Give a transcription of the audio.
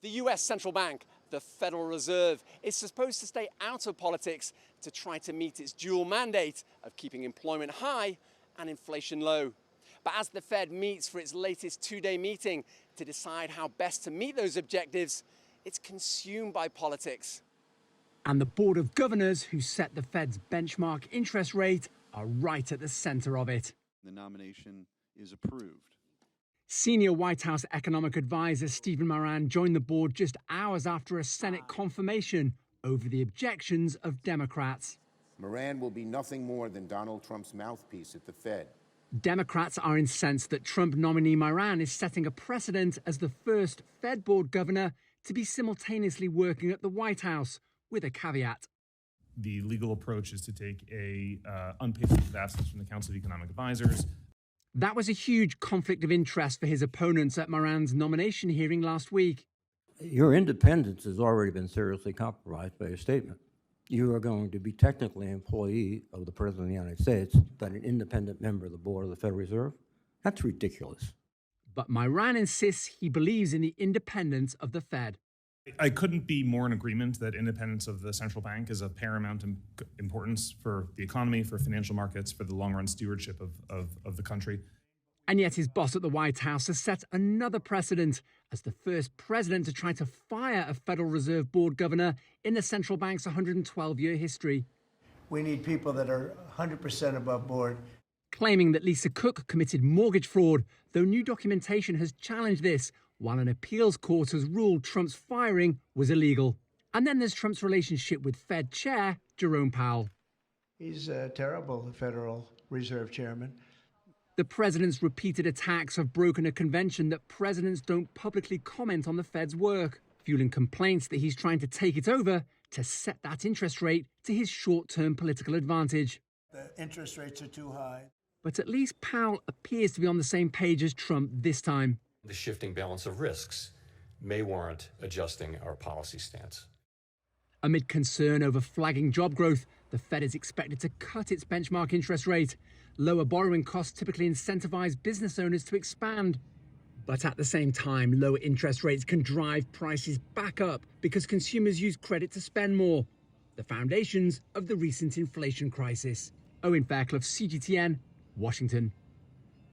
The US central bank, the Federal Reserve, is supposed to stay out of politics to try to meet its dual mandate of keeping employment high and inflation low. But as the Fed meets for its latest two-day meeting to decide how best to meet those objectives, it's consumed by politics. And the Board of Governors, who set the Fed's benchmark interest rate, are right at the center of it. The nomination is approved. Senior White House economic advisor Stephen Moran joined the board just hours after a Senate confirmation over the objections of Democrats. Moran will be nothing more than Donald Trump's mouthpiece at the Fed. Democrats are incensed that Trump nominee Moran is setting a precedent as the first Fed board governor to be simultaneously working at the White House, with a caveat. The legal approach is to take a unpaid leave of absence from the Council of Economic Advisors. That was a huge conflict of interest for his opponents at Moran's nomination hearing last week. Your independence has already been seriously compromised by your statement. You are going to be technically an employee of the President of the United States, but an independent member of the Board of the Federal Reserve? That's ridiculous. But Moran insists he believes in the independence of the Fed. I couldn't be more in agreement that independence of the central bank is of paramount importance for the economy, for financial markets, for the long-run stewardship of the country. And yet his boss at the White House has set another precedent as the first president to try to fire a Federal Reserve Board governor in the central bank's 112-year history. We need people that are 100% above board. Claiming that Lisa Cook committed mortgage fraud, though new documentation has challenged this, while an appeals court has ruled Trump's firing was illegal. And then there's Trump's relationship with Fed Chair Jerome Powell. He's terrible, the Federal Reserve Chairman. The president's repeated attacks have broken a convention that presidents don't publicly comment on the Fed's work, fueling complaints that he's trying to take it over to set that interest rate to his short-term political advantage. The interest rates are too high. But at least Powell appears to be on the same page as Trump this time. The shifting balance of risks may warrant adjusting our policy stance. Amid concern over flagging job growth, the Fed is expected to cut its benchmark interest rate. Lower borrowing costs typically incentivize business owners to expand. But at the same time, lower interest rates can drive prices back up because consumers use credit to spend more. The foundations of the recent inflation crisis. Owen, Fairclough, CGTN, Washington.